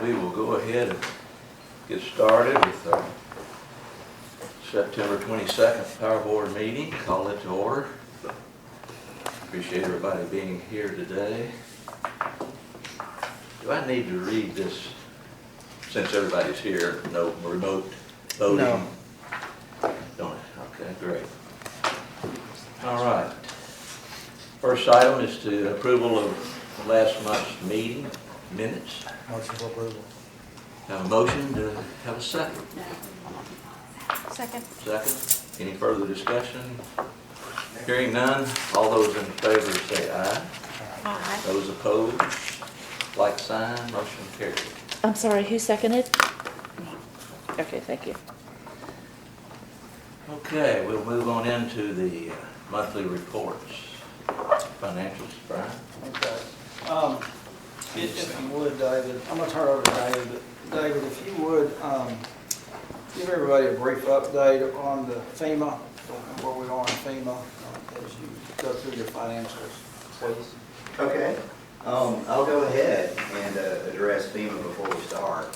we will go ahead and get started with our September 22nd Power Board meeting. Call it to order. Appreciate everybody being here today. Do I need to read this since everybody's here? No remote voting? No. Don't I? Okay, great. All right. First item is to approval of last month's meeting minutes. Motion for approval. Have a motion to have a second. Second. Second. Any further discussion? Hearing none, all those in favor say aye. Aye. Those opposed, like sign, motion carried. I'm sorry, who seconded? Okay, thank you. Okay, we'll move on into the monthly reports. Financials, Brian? Okay. If you would, David, I'm gonna turn it over to David, but David, if you would, give everybody a brief update on the FEMA, where we are in FEMA, as you go through your financials, please. Okay, I'll go ahead and address FEMA before we start.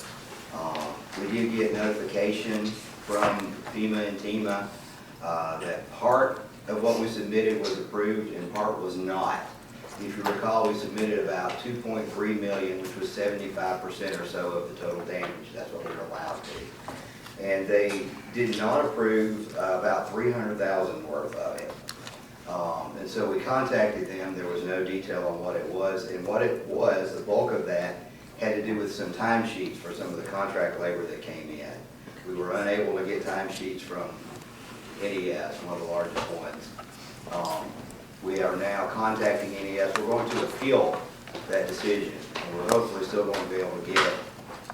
We did get notification from FEMA and Tva that part of what we submitted was approved and part was not. If you recall, we submitted about 2.3 million, which was 75% or so of the total damage. That's what we were allowed to. And they did not approve about 300,000 worth of it. And so we contacted them. There was no detail on what it was. And what it was, the bulk of that had to do with some timesheets for some of the contract labor that came in. We were unable to get timesheets from NES, one of the largest ones. We are now contacting NES. We're going to appeal that decision. And we're hopefully still going to be able to get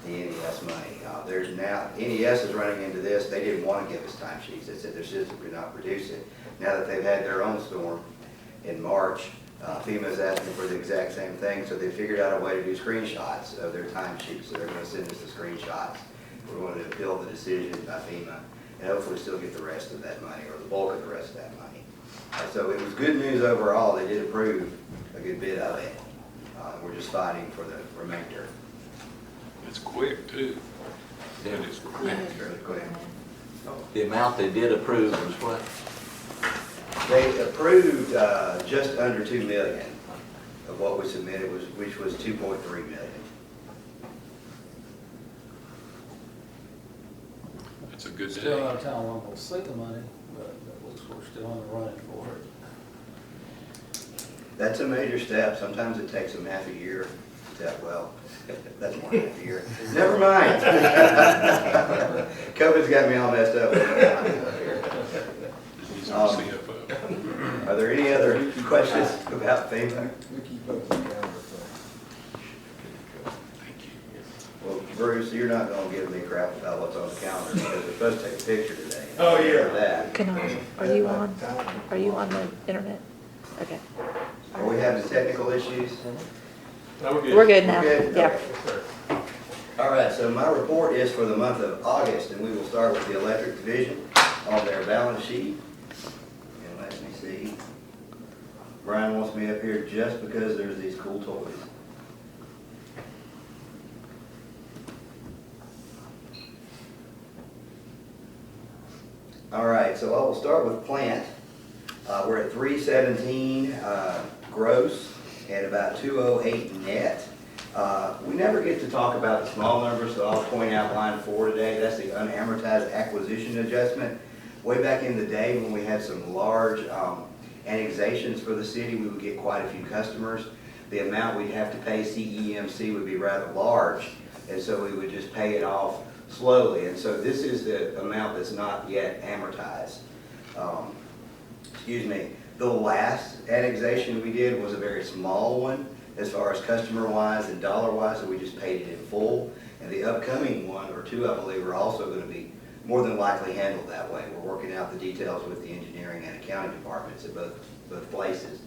the NES money. There's now, NES is running into this. They didn't want to give us timesheets. They said their system could not produce it. Now that they've had their own storm in March, FEMA is asking for the exact same thing, so they figured out a way to do screenshots of their timesheets. So they're going to send us the screenshots. We're going to appeal the decision by FEMA and hopefully still get the rest of that money, or the bulk of the rest of that money. So it was good news overall. They did approve a good bit of it. We're just fighting for the remainder. It's quick too. Yeah. It is quick. Fairly quick. The amount they did approve was what? They approved just under 2 million of what we submitted, which was 2.3 million. That's a good Still day. out of town, one will see the money, but it looks we're still in the running for it. That's a major step. Sometimes it takes them half a year to tell, well, that's more than half a year. Never mind. COVID's got me all messed up. He's our CFO. Are there any other questions about FEMA? Thank you. Well, Bruce, you're not going to give me crap about what's on the calendar because we're supposed to take a picture today. Oh, yeah. That. Can I, are you on the internet? Okay. Are we having technical issues? No, We're good now, We're good? yeah. Okay. All right, so my report is for the month of August, and we will start with the electric division on their balance sheet. And let me see. Brian wants me up here just because there's these cool toys. All right, so I will start with plant. We're at 317 gross and about 208 net. We never get to talk about the small numbers, so I'll point out line 4 today. That's the unamortized acquisition adjustment. Way back in the day when we had some large annexations for the city, we would get quite a few customers. The amount we'd have to pay CEMC would be rather large, and so we would just pay it off slowly. And so this is the amount that's not yet amortized. Excuse me. The last annexation we did was a very small one as far as customer-wise and dollar-wise, so we just paid it in full. And the upcoming one, or two I believe, are also going to be more than likely handled that way. We're working out the details with the engineering and accounting departments at both places.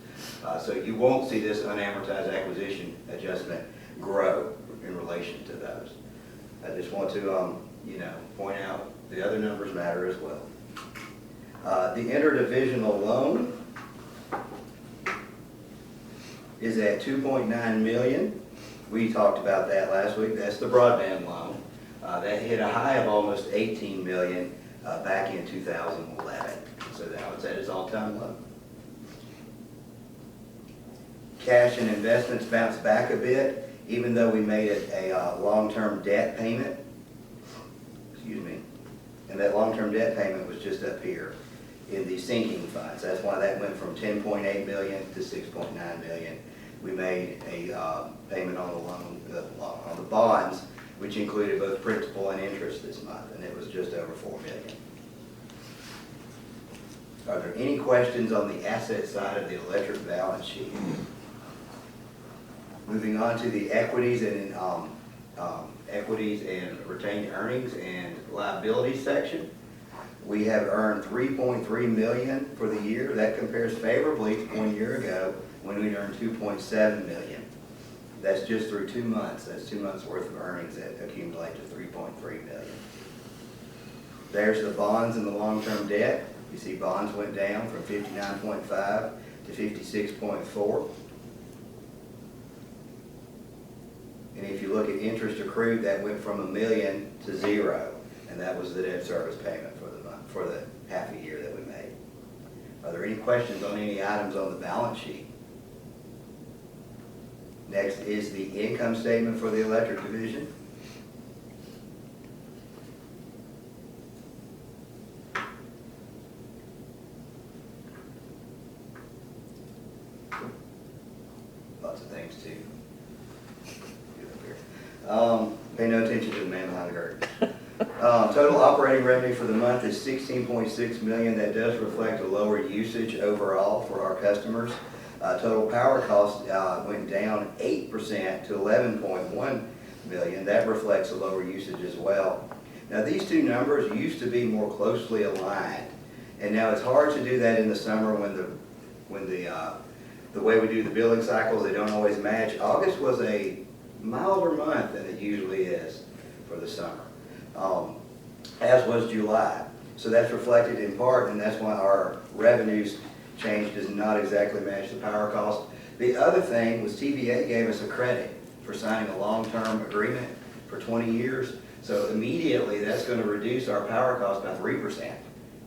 So you won't see this unamortized acquisition adjustment grow in relation to those. I just want to, point out the other numbers matter as well. The interdivisional loan is at 2.9 million. we talked about that last week. That's the broadband loan. That hit a high of almost 18 million back in 2011. So now it's at its all-time low. Cash and investments bounced back a bit, even though we made it a long-term debt payment. Excuse me. And that long-term debt payment was just up here in the sinking funds. That's why that went from 10.8 million to 6.9 million. We made a payment on the loan, on the bonds, which included both principal and interest this month, and it was just over 4 million. Are there any questions on the asset side of the electric balance sheet? Moving on to the equities and retained earnings and liabilities section. We have earned 3.3 million for the year. That compares favorably to 1 year ago when we earned 2.7 million. That's just through 2 months. That's 2 months worth of earnings that accumulate to 3.3 million. There's the bonds and the long-term debt. You see bonds went down from 59.5 to 56.4. And if you look at interest accrued, that went from $1 million to 0, and that was the debt service payment for the month, for the half a year that we made. Are there any questions on any items on the balance sheet? Next is the income statement for the electric division. Lots of things to do up here. Pay no attention to the man behind the curtain. Total operating revenue for the month is 16.6 million. That does reflect a lower usage overall for our customers. Total power costs went down 8% to 11.1 million. That reflects a lower usage as well. Now these two numbers used to be more closely aligned, and now it's hard to do that in the summer when the way we do the billing cycles, they don't always match. August was a milder month than it usually is for the summer, as was July. So that's reflected in part, and that's why our revenues change does not exactly match the power cost. The other thing was TVA gave us a credit for signing a long-term agreement for 20 years. So immediately that's going to reduce our power cost by 3%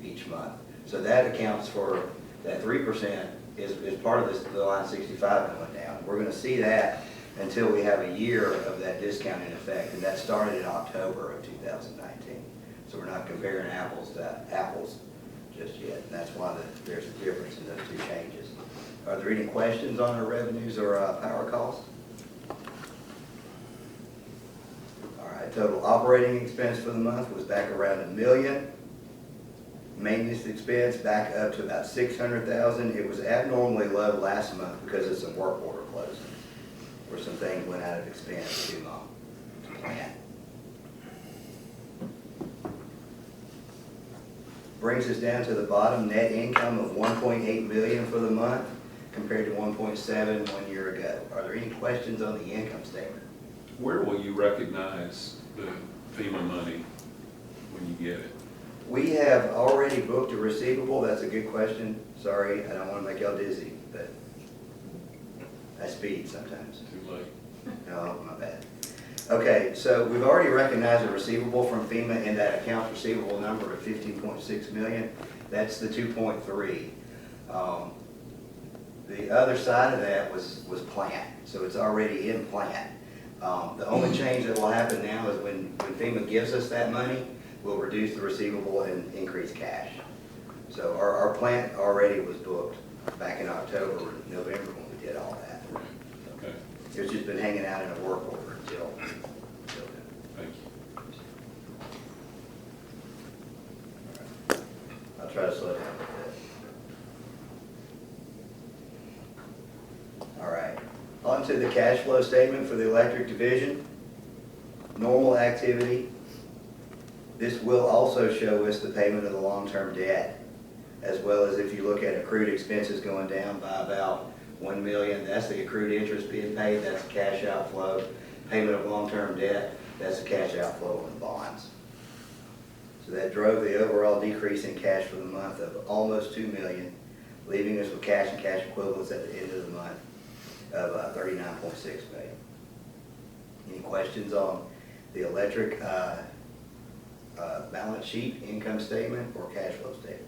each month. So that accounts for that 3% is part of this, the line 65 that went down. We're going to see that until we have a year of that discount in effect, and that started in October of 2019. So we're not comparing apples to apples just yet, and that's why there's a difference in those two changes. Are there any questions on our revenues or power costs? All right, total operating expense for the month was back around $1 million. Maintenance expense back up to about 600,000. It was abnormally low last month because of some work order closings, where some things went out of expense to plan. Brings us down to the bottom, net income of 1.8 million for the month compared to 1.7 1 year ago. Are there any questions on the income statement? Where will you recognize the FEMA money when you get it? We have already booked a receivable. That's a good question. Sorry, I don't want to make y'all dizzy, but I speed sometimes. Too late. No, my bad. Okay, so we've already recognized a receivable from FEMA in that accounts receivable number of 15.6 million. That's the 2.3. The other side of that was plant, so it's already in plant. The only change that will happen now is when FEMA gives us that money, we'll reduce the receivable and increase cash. So our plant already was booked back in October or November when we did all that. Okay, It's just been hanging out in a work order until then. thank you. I'll try to slow down a bit. All right, on to the cash flow statement for the electric division. Normal activity. This will also show us the payment of the long-term debt, as well as if you look at accrued expenses going down by about 1 million, that's the accrued interest being paid, that's a cash outflow. Payment of long-term debt, that's a cash outflow on the bonds. So that drove the overall decrease in cash for the month of almost 2 million, leaving us with cash and cash equivalents at the end of the month of 39.6 million. Any questions on the electric balance sheet, income statement, or cash flow statement?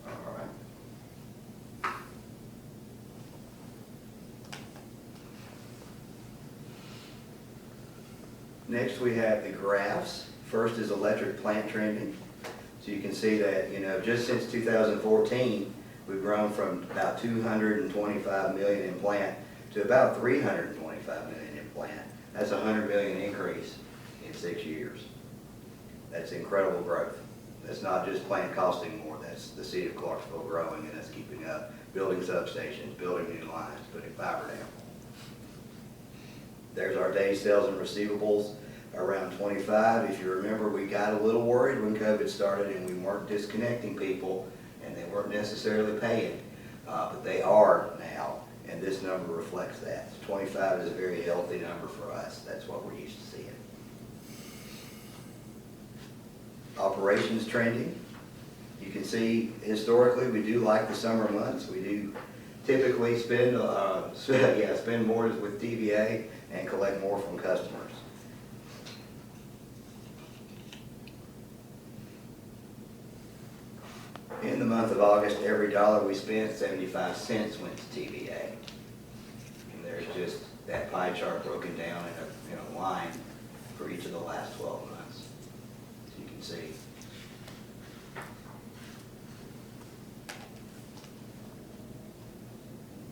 All right. Next, we have the graphs. First is electric plant trending. So you can see that, just since 2014, we've grown from about 225 million in plant to about 325 million in plant. That's a 100 million increase in 6 years. That's incredible growth. That's not just plant costing more, that's the city of Clarksville growing and that's keeping up, building substations, building new lines, putting fiber down. There's our days sales and receivables, around 25. If you remember, we got a little worried when COVID started and we weren't disconnecting people and they weren't necessarily paying, but they are now, and this number reflects that. 25 is a very healthy number for us. That's what we're used to seeing. Operations trending. You can see historically we do like the summer months. We do typically spend more with TVA and collect more from customers. In the month of August, every dollar we spent, 75 cents went to TVA. And there's just that pie chart broken down in a line for each of the last 12 months. So you can see.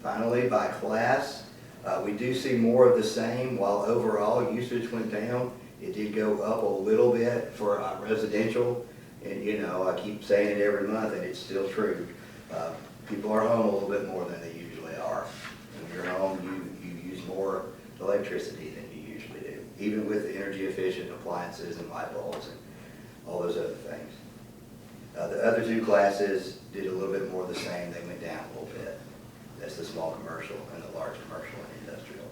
Finally, by class, we do see more of the same. While overall usage went down, it did go up a little bit for residential. And I keep saying it every month, and it's still true. People are home a little bit more than they usually are. When you're home, you use more electricity than you usually do, even with energy efficient appliances and light bulbs and all those other things. The other two classes did a little bit more of the same. They went down a little bit. That's the small commercial and the large commercial and industrial.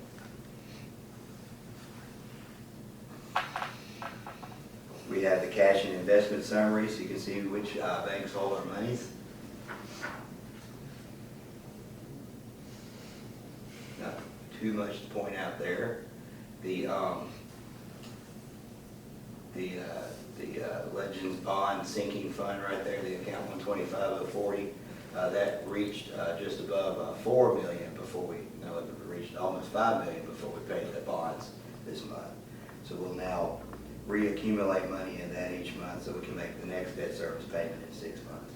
We have the cash and investment summary, so you can see which banks hold our monies. Not too much to point out there. The Legends Bond Sinking Fund right there, the account 125040, that reached just above 4 million before we reached almost 5 million before we paid the bonds this month. So we'll now reaccumulate money in that each month so we can make the next debt service payment in 6 months.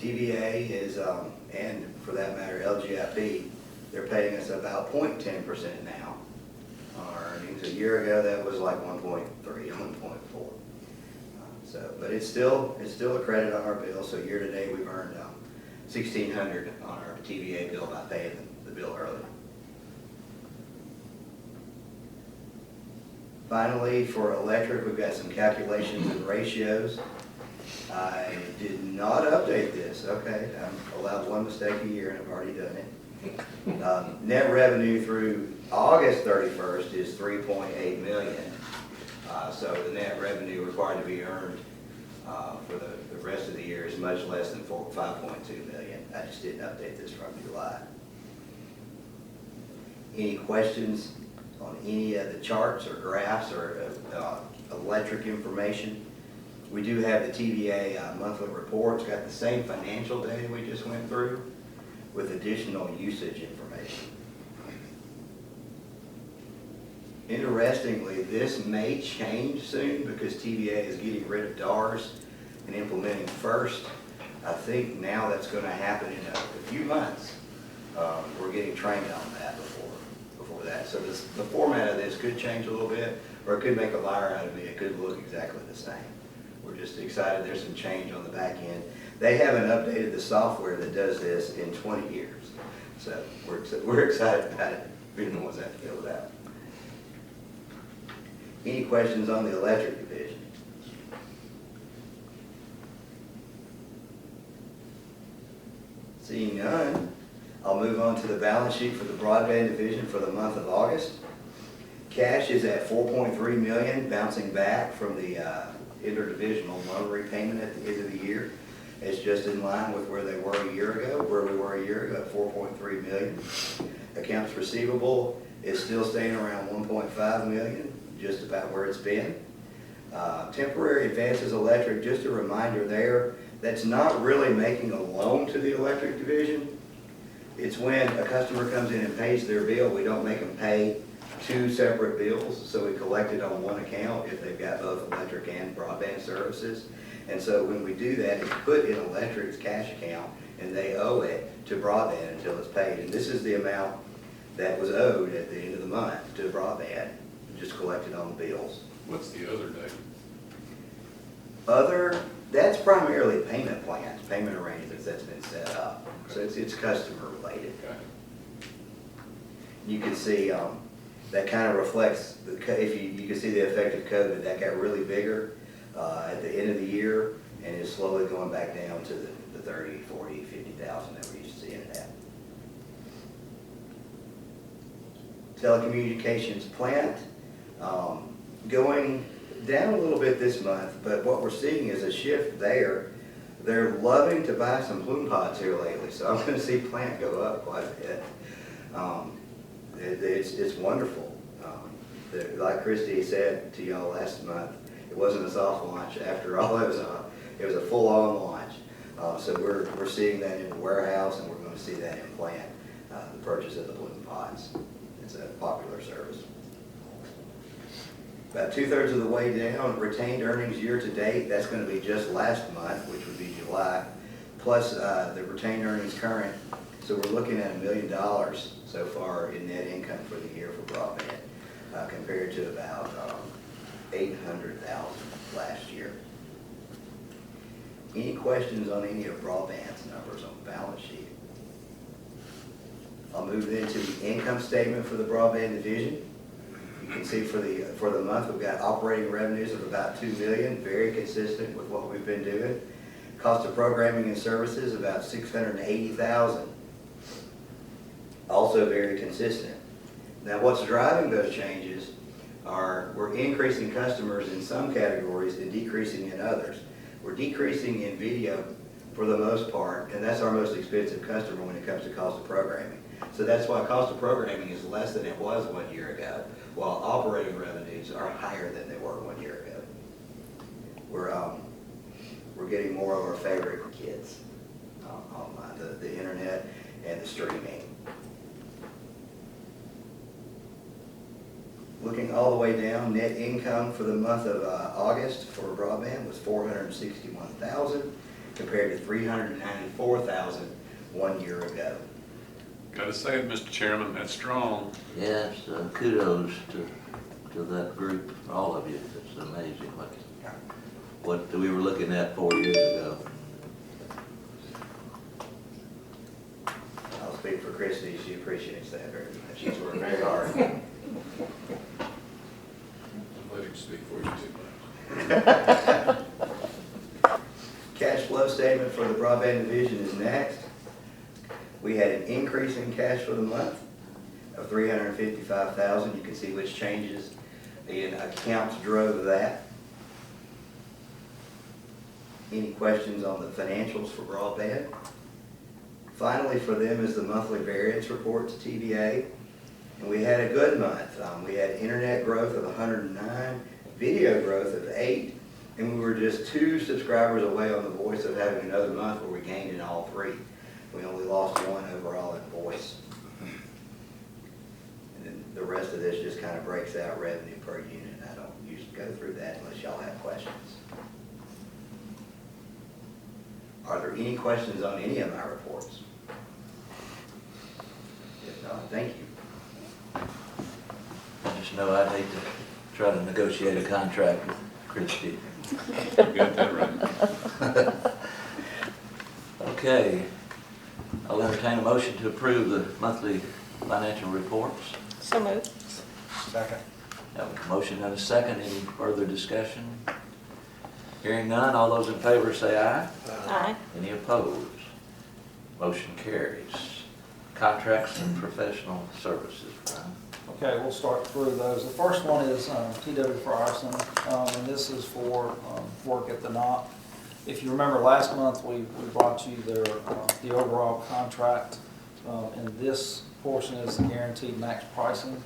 TVA is, and for that matter, LGIP, they're paying us about 0.10% now on our earnings. A year ago, that was like 1.3, 1.4. But it's still a credit on our bill. So year to date, we've earned $1,600 on our TVA bill by paying the bill early. Finally, for electric, we've got some calculations and ratios. I did not update this. Okay, I'm allowed one mistake a year, and I've already done it. Net revenue through August 31st is $3.8 million. So the net revenue required to be earned for the rest of the year is much less than $5.2 million. I just didn't update this from July. Any questions on any of the charts or graphs or electric information? We do have the TVA monthly reports, got the same financial data we just went through with additional usage information. Interestingly, this may change soon because TVA is getting rid of DARS and implementing FIRST. I think now that's going to happen in a few months. We're getting trained on that before that. So the format of this could change a little bit, or it could make a liar out of me. It could look exactly the same. We're just excited there's some change on the back end. They haven't updated the software that does this in 20 years. So we're excited about it. We're the ones that have to deal with that. Any questions on the electric division? Seeing none, I'll move on to the balance sheet for the broadband division for the month of August. Cash is at $4.3 million, bouncing back from the interdivisional loan repayment at the end of the year. It's just in line with where they were a year ago, at 4.3 million. Accounts receivable is still staying around 1.5 million, just about where it's been. Temporary advances electric, just a reminder there, that's not really making a loan to the electric division. It's when a customer comes in and pays their bill, we don't make them pay two separate bills, so we collect it on one account if they've got both electric and broadband services. And so when we do that, it's put in electric's cash account, and they owe it to broadband until it's paid. And this is the amount that was owed at the end of the month to broadband, just collected on the bills. What's the other date? Other, that's primarily payment plans, payment arrangements that's been set up. So it's customer related. Okay. You can see that kind of reflects, if you can see the effect of COVID, that got really bigger at the end of the year and is slowly going back down to the 30, 40, 50,000 that we're used to seeing it at. Telecommunications plant, going down a little bit this month, but what we're seeing is a shift there. They're loving to buy some plume pods here lately, so I'm going to see plant go up quite a bit. It's wonderful. Like Christy said to y'all last month, it wasn't a soft launch. After all, it was a full-on launch. So we're seeing that in the warehouse, and we're going to see that in plant, the purchase of the plume pods. It's a popular service. About 2/3 of the way down, retained earnings year to date, that's going to be just last month, which would be July, plus the retained earnings current. So we're looking at $1 million so far in net income for the year for broadband, compared to about 800,000 last year. Any questions on any of broadband's numbers on the balance sheet? I'll move into the income statement for the broadband division. You can see for the month, we've got operating revenues of about $2 million, very consistent with what we've been doing. Cost of programming and services about $680,000, also very consistent. Now, what's driving those changes are we're increasing customers in some categories and decreasing in others. We're decreasing in video for the most part, and that's our most expensive customer when it comes to cost of programming. So that's why cost of programming is less than it was 1 year ago, while operating revenues are higher than they were 1 year ago. We're getting more of our favorite kids online, the internet and the streaming. Looking all the way down, net income for the month of August for broadband was $461,000 compared to $394,000 1 year ago. Gotta say it, Mr. Chairman, that's strong. Yes, kudos to that group, all of you. It's amazing what we were looking at 4 years ago. I'll speak for Christy, she appreciates that very much. She's worked very hard. Don't let him speak for you too much. Cash flow statement for the broadband division is next. We had an increase in cash for the month of $355,000. You can see which changes in accounts drove that. Any questions on the financials for broadband? Finally, for them is the monthly variance report to TVA. And we had a good month. We had internet growth of 109, video growth of 8, and we were just 2 subscribers away on the voice of having another month where we gained in all 3. We only lost 1 overall in voice. And then the rest of this just kind of breaks out revenue per unit. I don't usually go through that unless y'all have questions. Are there any questions on any of my reports? If not, thank you. I just know I'd hate to try to negotiate a contract with Christie. You got that right. Okay, I'll entertain a motion to approve the monthly financial reports. So moved. Second. Have a motion and a second. Any further discussion? Hearing none, all those in favor say aye. Aye. Any opposed? Motion carries. Contracts and professional services, Brian. Okay, we'll start through those. The first one is Twa Frierson, and this is for work at the NOP. If you remember last month, we brought you the overall contract, and this portion is the guaranteed max pricing.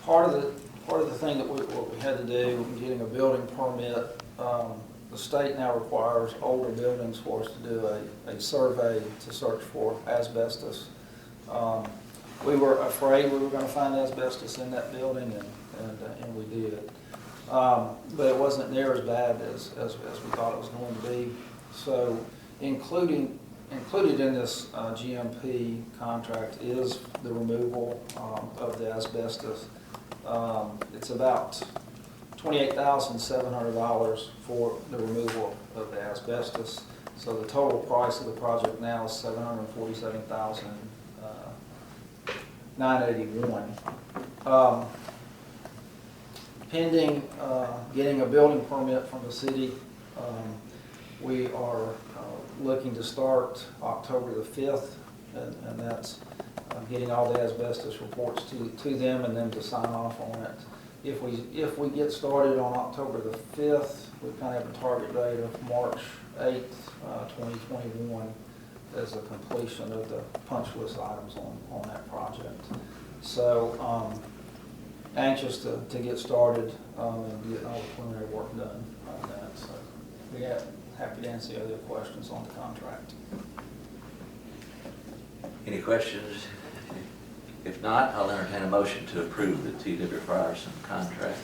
Part of the thing that what we had to do in getting a building permit, the state now requires older buildings for us to do a survey to search for asbestos. We were afraid we were going to find asbestos in that building, and we did. But it wasn't near as bad as we thought it was going to be. So included in this GMP contract is the removal of the asbestos. It's about $28,700 for the removal of the asbestos. So the total price of the project now is $747,981. Pending getting a building permit from the city, we are looking to start October the 5th, and that's getting all the asbestos reports to them and them to sign off on it. If we get started on October the 5th, we kind of have a target date of March 8th, 2021 as the completion of the punch list items on that project. So anxious to get started and get all the preliminary work done on that. So we're happy to answer other questions on the contract. Any questions? If not, I'll entertain a motion to approve the Twa Frierson contract.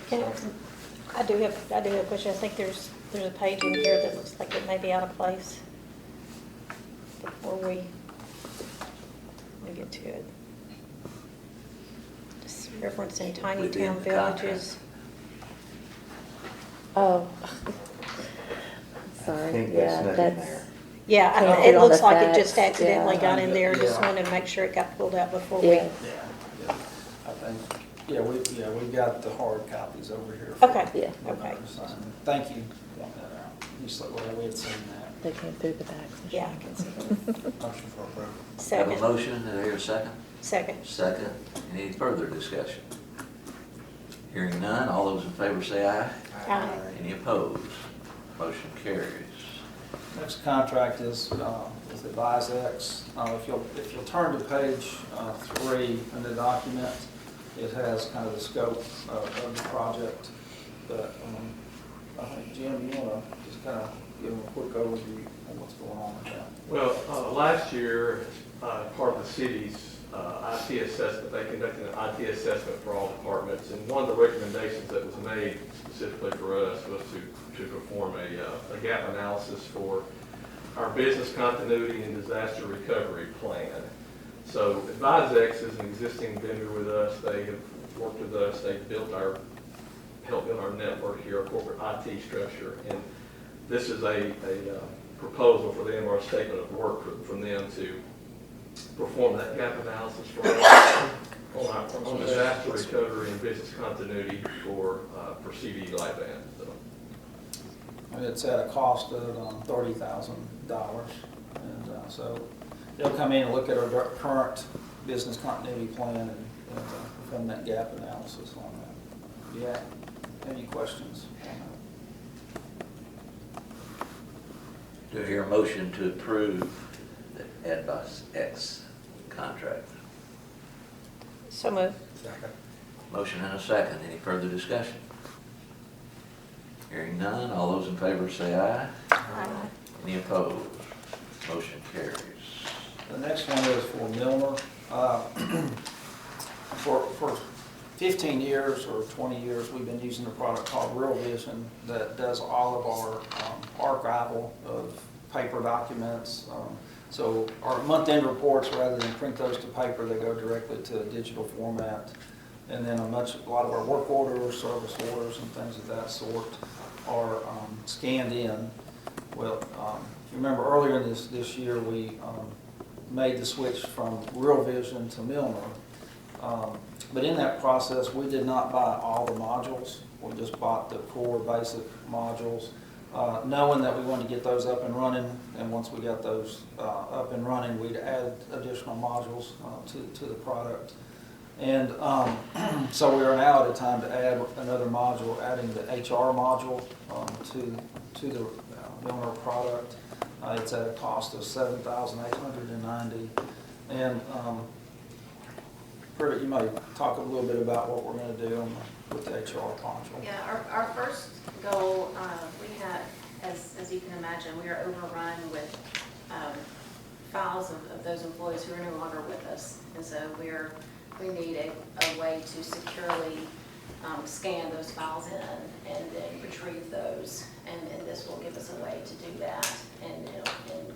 I do have a question. I think there's a page in here that looks like it may be out of place before we get to it. Just referencing tiny Within town the villages. Oh. I Sorry, think there's yeah, nothing that's, there. Yeah, Can't it do on looks the like it facts, just accidentally yeah. got in there. Just Yeah. wanted to make sure it got pulled out before we. yeah, Yeah. I think, we've got the hard copies over here. Okay. yeah, Okay. Thank you for pointing that out. You said, well, we had seen that. they came through the back. Yeah, I can see that. Motion for approval. Have a Second. motion, do I hear a second? Second. Second. Any further discussion? Hearing none, all those in favor say aye. Aye. Any opposed? Motion carries. Next contract is with AdviseX. If you'll turn to page 3 in the document, it has kind of the scope of the project. But I think, Jim, you want to just kind of give them a quick overview on what's going on with that? Well, last year, part of the city's IT assessment, they conducted an IT assessment for all departments, and one of the recommendations that was made specifically for us was to perform a gap analysis for our business continuity and disaster recovery plan. So AdviseX is an existing vendor with us. They have worked with us. They've helped build our network here, our corporate IT structure, and this is a proposal for them, or a statement of work from them to perform that gap analysis for us on disaster recovery and business continuity for CDE Lightband. So. And it's at a cost of $30,000. And so they'll come in and look at our current business continuity plan and perform that gap analysis on that. Yeah. Any questions on that? Do I hear a motion to approve the AdviseX contract? So moved. Motion and a second. Any further discussion? Hearing none, all those in favor say aye. Aye. Any opposed? Motion carries. The next one is for Milner. For 15 years or 20 years, we've been using a product called Real Vision that does all of our archival of paper documents. So our month-end reports, rather than print those to paper, they go directly to a digital format. And then a lot of our work orders, service orders, and things of that sort are scanned in. Well, if you remember earlier in this year, we made the switch from Real Vision to Milner. But in that process, we did not buy all the modules. We just bought the core basic modules, knowing that we wanted to get those up and running. And once we got those up and running, we'd add additional modules to the product. And so we are now at a time to add another module, adding the HR module to to the Milner product. It's at a cost of $7,890. And you might talk a little bit about what we're going to do with the HR module. Yeah, our first goal, we had, as you can imagine, we are overrun with files of those employees who are no longer with us. And so we need a way to securely scan those files in and then retrieve those. And this will give us a way to do that and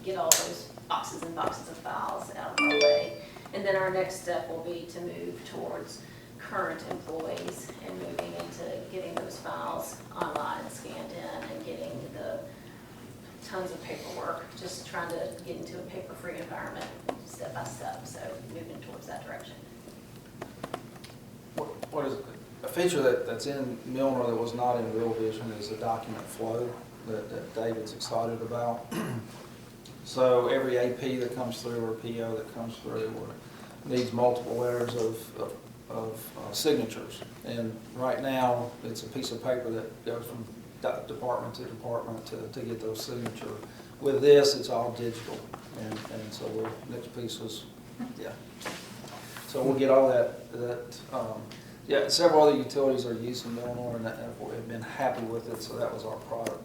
get all those boxes and boxes of files out of our way. And then our next step will be to move towards current employees and moving into getting those files online and scanned in and getting the tons of paperwork, just trying to get into a paper-free environment step by step, so moving towards that direction. What is it? A feature that's in Milner that was not in Real Vision is the document flow that David's excited about. So every AP that comes through or PO that comes through needs multiple layers of signatures. And right now, it's a piece of paper that goes from department to department to get those signatures. With this, it's all digital. And so next piece was, yeah. So we'll get all that. Yeah, several other utilities are using Milner and have been happy with it. So that was our product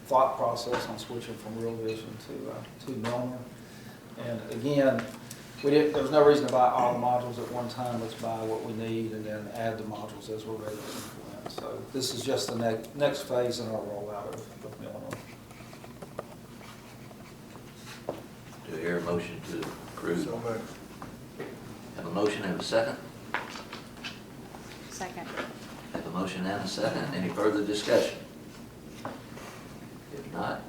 thought process on switching from Real Vision to Milner. And again, there was no reason to buy all the modules at one time. Let's buy what we need and then add the modules as we're ready to implement. So this is just the next phase in our rollout of Milner. Do I hear a motion to approve? So moved. Have a motion and a second? Second. Have a motion and a second. Any further discussion? If not,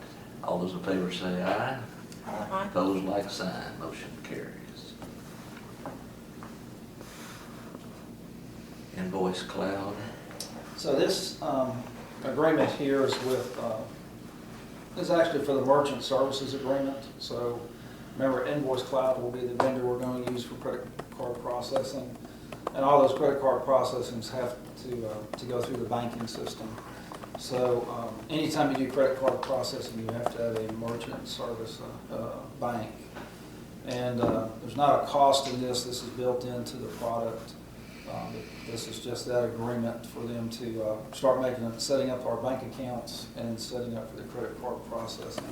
all those in favor say aye. Aye. Opposed, like sign. Motion carries. Invoice cloud. So this agreement here is is actually for the merchant services agreement. So remember, Invoice Cloud will be the vendor we're going to use for credit card processing. And all those credit card processings have to go through the banking system. So anytime you do credit card processing, you have to have a merchant service bank. And there's not a cost in this. This is built into the product. This is just that agreement for them to start setting up our bank accounts and setting up for the credit card processing.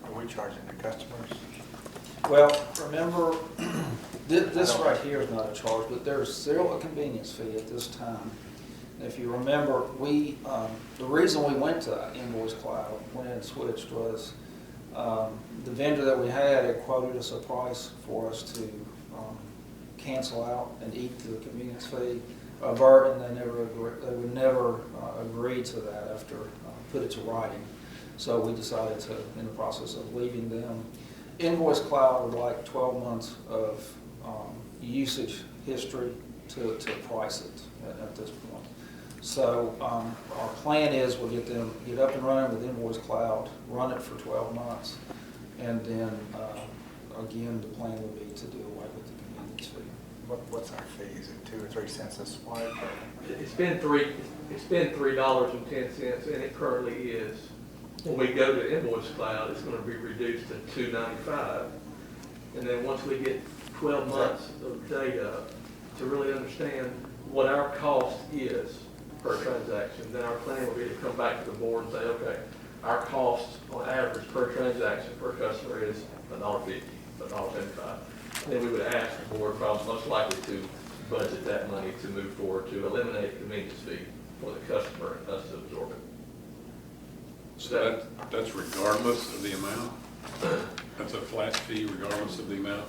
Are we charging the customers? Well, remember, this right here is not a charge, but there's still a convenience fee at this time. If you remember, the reason we went to Invoice Cloud when it switched was the vendor that we had quoted us a price for us to cancel out and eat the convenience fee, avert, and they would never agree to that after put it to writing. So we decided to, in the process of leaving them. Invoice Cloud would like 12 months of usage history to price it at this point. So our plan is we'll get up and running with Invoice Cloud, run it for 12 months, and then again the plan would be to do away with the convenience fee. What's our fee? Is it 2 or 3 cents a swipe? It's been $3.10, and it currently is. When we go to Invoice Cloud, it's going to be reduced to $2.95. And then once we get 12 months of data to really understand what our cost is per transaction, then our plan will be to come back to the board and say, okay, our cost on average per transaction per customer is $1.50, $1.75. Then we would ask the board, probably most likely to budget that money to move forward to eliminate the convenience fee for the customer and us to absorb it. So that's regardless of the amount? That's a flat fee regardless of the amount?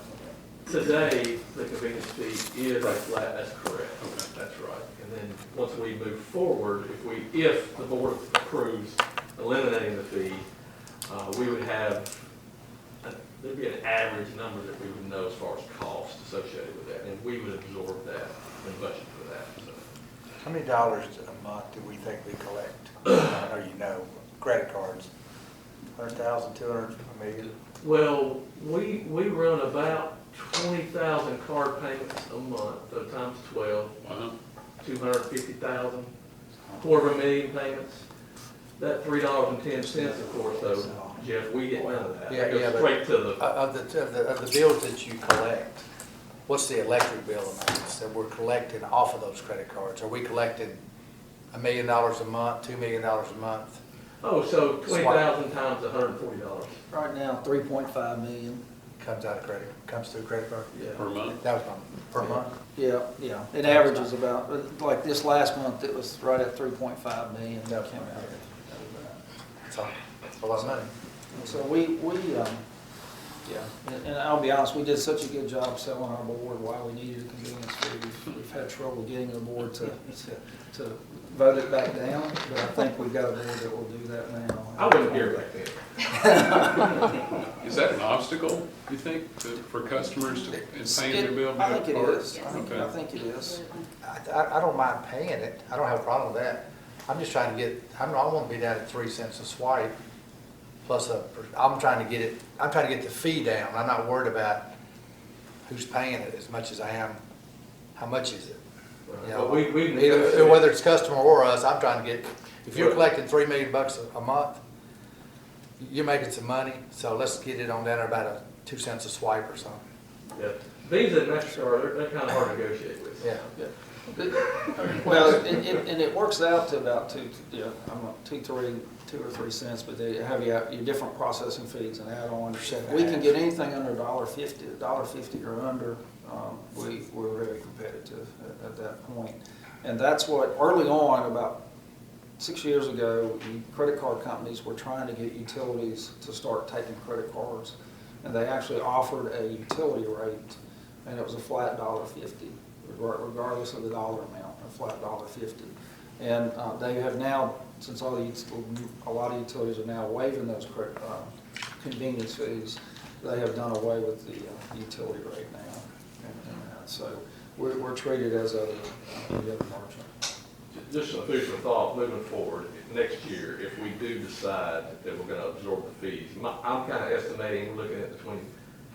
Today, the convenience fee is a flat, that's correct. Okay. That's right. And then once we move forward, if the board approves eliminating the fee, we would have, there'd be an average number that we would know as far as cost associated with that, and we would absorb that and budget for that. So. How many dollars a month do we think we collect? I know you know, credit cards, 100,000, 200, a million? Well, we run about 20,000 card payments a month, so times 12, Wow. 250,000, $250,000 payments. That $3.10, of course, though, Jeff, we get none of that. Yeah, It goes yeah, but- straight to the, Of the bills that you collect, what's the electric bill amounts that we're collecting off of those credit cards? Are we collecting $1 million a month, $2 million a month? oh, so 20,000 times $140. Right now, 3.5 million. Comes through credit card? Per month? That was per month? Yeah, yeah. It averages about, like this last month, it was right at 3.5 million that That's came out of right. that. That's a lot of money. So yeah, and I'll be honest, we did such a good job selling our board why we needed a convenience fee. We've had trouble getting the board to vote it back down, but I think we've got a board that will do that now. I wasn't here back then. Is that an obstacle, you think, for customers in paying their bill? I think it Or- is. Okay. I think it is. I don't mind paying it. I don't have a problem with that. I'm just trying to get, I want to be down at 3 cents a swipe plus I'm trying to get the fee down. I'm not worried about who's paying it as much as I am, how much is it? You know, But we either, negotiate. whether it's customer or us, I'm trying to get, if you're collecting $3 million a month, you're making some money, so let's get it on down there about 2 cents a swipe or something. Yeah. Visa and MasterCard, they're kind of hard to negotiate with. Yeah. Well, and it works out to about two or 3 cents, but they have your different processing fees and add-ons. We can get anything under $1.50 or under. We're very competitive at that point. And that's what, early on, about 6 years ago, the credit card companies were trying to get utilities to start taking credit cards. And they actually offered a utility rate, and it was a flat $1.50, regardless of the dollar amount, a flat $1.50. And they have now, since a lot of utilities are now waiving those convenience fees, they have done away with the utility rate now. So we're treated as any other merchant. Just some food for thought moving forward. Next year, if we do decide that we're going to absorb the fees, I'm kind of estimating, we're looking at between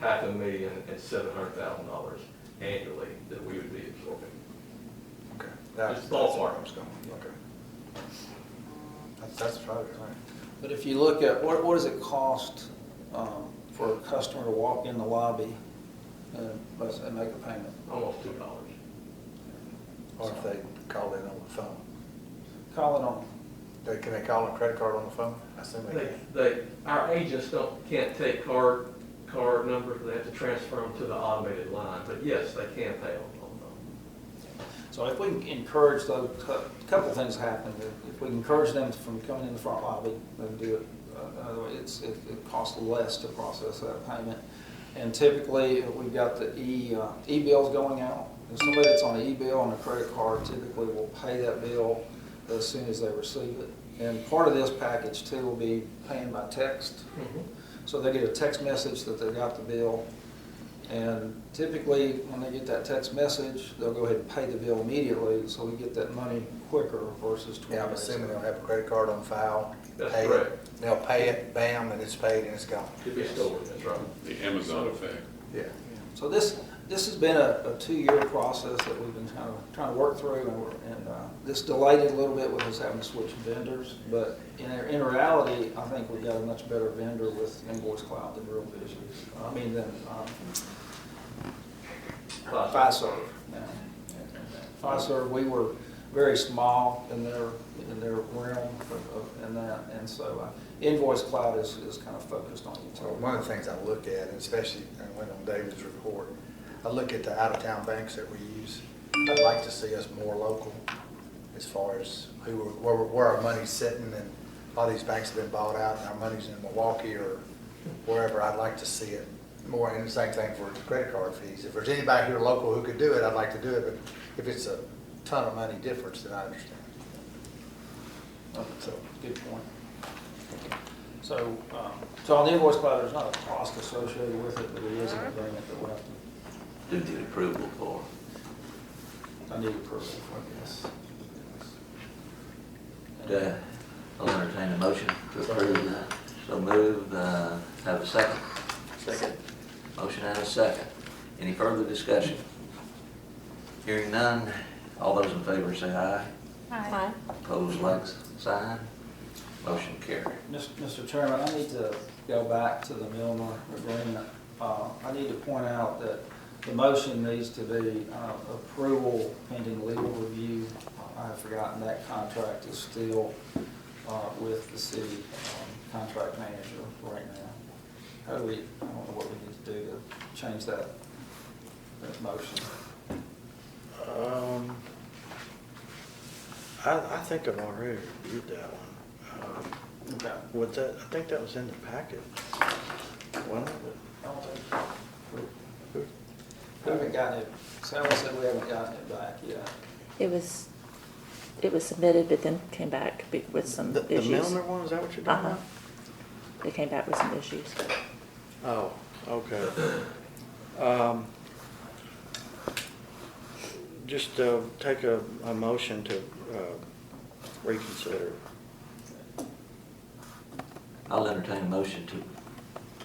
$500,000 and $700,000 annually that we would be absorbing. Okay. Just ballpark. Okay. That's probably right. But if you look at what does it cost for a customer to walk in the lobby and make a payment? Almost $2. Or if they call in on the phone. Call it on. Can they call a credit card on the phone? I assume they can. Our agents can't take card numbers, they have to transfer them to the automated line, but yes, they can pay on the phone. So if we can encourage those, a couple of things happen. If we can encourage them from coming in the front lobby, they can do it. Another way, it costs less to process that payment. And typically, we've got the e-bills going out. If somebody that's on an e-bill on a credit card typically will pay that bill as soon as they receive it. And part of this package too will be paying by text. So they get a text message that they got the bill. And typically, when they get that text message, they'll go ahead and pay the bill immediately, so we get that money quicker versus 20 Yeah, I'm days. assuming they'll have a credit card on file. That's pay it, correct. They'll pay it, bam, and it's paid and it's gone. To be stored, that's right. The Amazon effect. Yeah. So this has been a 2-year process that we've been trying to work through, and this delayed it a little bit with us having to switch vendors. But in reality, I think we've got a much better vendor with Invoice Cloud than Fiserv now. Fiserv, we were very small in their realm in that, and so Invoice Cloud is kind of focused on So utility. one of the things I look at, and especially when on David's report, I look at the out-of-town banks that we use. I'd like to see us more local as far as where our money's sitting, and a lot of these banks have been bought out and our money's in Milwaukee or wherever. I'd like to see it more, and the same thing for credit card fees. If there's anybody here local who could do it, I'd like to do it, but if it's a ton of money difference, then I understand. So, good point. So on the Invoice Cloud, there's not a cost associated with it, but it is an agreement that we'll have to, Do the approval for. I need approval for this. I'll entertain a motion to approve that. So moved, have a second? Second. Motion and a second. Any further discussion? Hearing none, all those in favor say aye. Aye. Opposed, like sign. Motion carried. Mr. Chairman, I need to go back to the Milner agreement. I need to point out that the motion needs to be approval pending legal review. I have forgotten that contract is still with the city contract manager right now. How do we, I don't know what we need to do to change that motion. I think I've already reviewed that one. Okay. With that, I think that was in the packet. Wasn't it? I don't think we haven't gotten it, Sally said we haven't gotten it back yet. It was submitted, but then came back with some The issues. Milner one, is that what you're talking Uh-huh. It came back with some issues. about? Oh, okay. Just take a motion to reconsider. I'll entertain a motion to,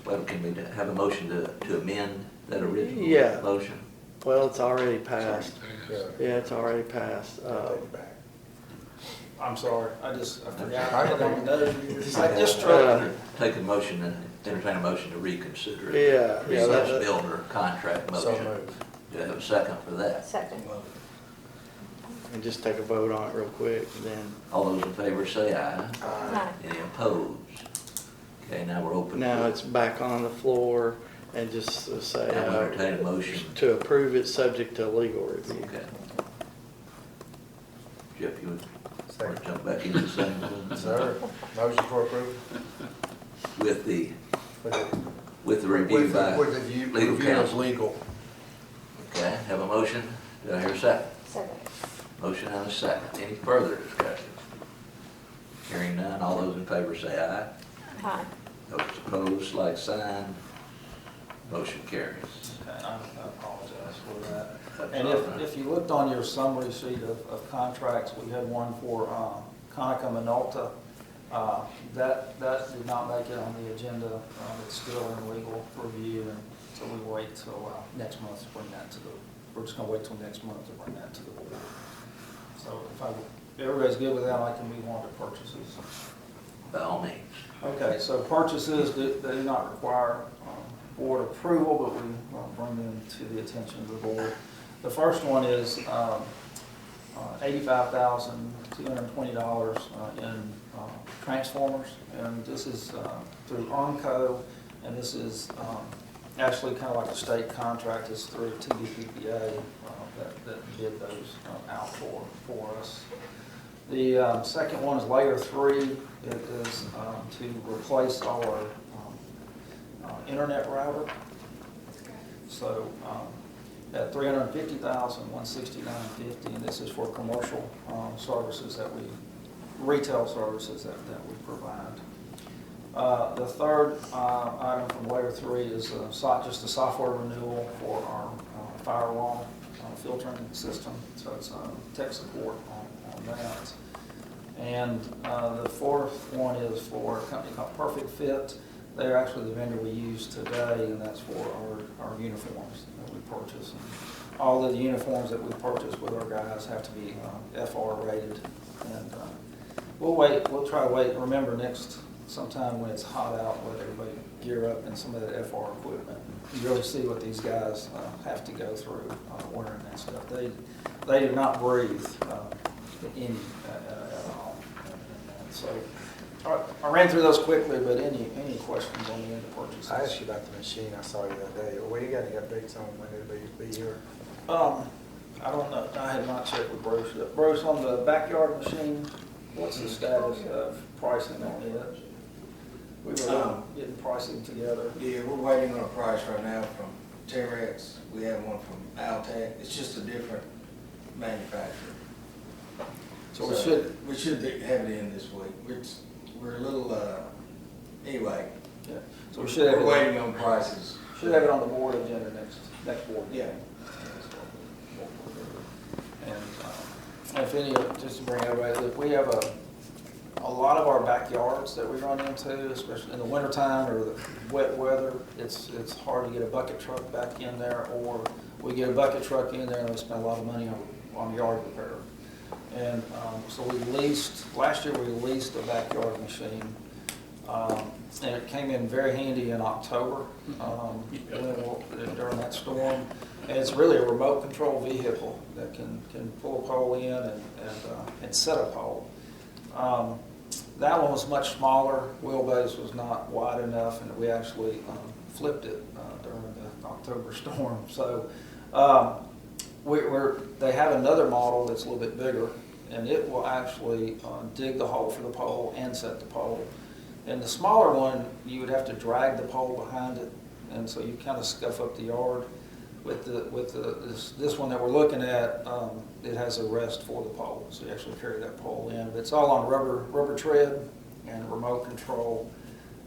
well, can we have a motion to amend that original Yeah. motion? Well, it's already passed. Yeah. Yeah, it's already passed. Take it back. I'm sorry, I forgot. I I don't don't know. know. I just struck. Take a motion and entertain a motion to reconsider it. Yeah, yeah, Slash that- Milner contract So motion. moved. Do I have a second for that? Second. And just take a vote on it real quick, and then, All those in favor say aye. Aye. Any opposed? Okay, now we're open. now for- it's back on the floor, and just say, Now entertain a motion. to approve it subject to legal review. Okay. Jeff, you want to Second. jump back into the same one? Sir, motion for approval? With the With review by With the view, legal review of counsel. legal. Okay, have a motion. Do I hear a second? Second. Motion and a second. Any further discussion? Hearing none, all those in favor say aye. Aye. Those opposed, like sign. Motion carries. Okay, I apologize for that. That's And all right. if you looked on your summary sheet of contracts, we had one for Conica Minolta. That did not make it on the agenda. It's still in legal review, and so we wait till next month to bring that to the, we're just gonna wait till next month to bring that to the board. So if everybody's good with that, I can move on to purchases. By all means. Okay, so purchases they do not require board approval, but we bring them to the attention of the board. The first one is $85,220 in transformers, and this is through Onco, and this is actually kind of like a state contract. It's through TVPPA that did those out for us. The second one is layer 3. It is to replace our internet router. So at $350,169.50, and this is for commercial services retail services that we provide. The third item from layer 3 is just a software renewal for our firewall filtering system. So it's tech support on that. And the fourth one is for a company called Perfect Fit. They're actually the vendor we use today, and that's for our uniforms that we purchase. And all of the uniforms that we purchase with our guys have to be FR rated. And we'll try to wait. Remember, sometime when it's hot out, let everybody gear up in some of that FR equipment. You really see what these guys have to go through wearing that stuff. They do not breathe any at all. And so I ran through those quickly, but any questions on the end of purchases? I asked you about the machine I saw you the other day. Well, you got any updates on when it'll be here? I don't know. I have not checked with Bruce. Bruce, on the backyard machine, what's the status of pricing on it? We were getting pricing together. Yeah, we're waiting on a price right now from Terex. We have one from Altec. It's just a different manufacturer. So we should have it in this week. We're a little, anyway. Yeah. So we should have We're waiting on prices. Should have it on the board agenda next board meeting. Yeah. And if any, just to bring everybody, look, we have a lot of our backyards that we run into, especially in the wintertime or the wet weather. It's hard to get a bucket truck back in there, or we get a bucket truck in there and we spend a lot of money on yard repair. And so last year we leased a backyard machine. And it came in very handy in October during that storm. And it's really a remote control vehicle that can pull a pole in and set a pole. That one was much smaller. Wheelbase was not wide enough, and we actually flipped it during the October storm. So they have another model that's a little bit bigger, and it will actually dig the hole for the pole and set the pole. And the smaller one, you would have to drag the pole behind it, and so you kind of scuff up the yard. With this one that we're looking at, it has a rest for the pole, so you actually carry that pole in. But it's all on rubber tread and remote control,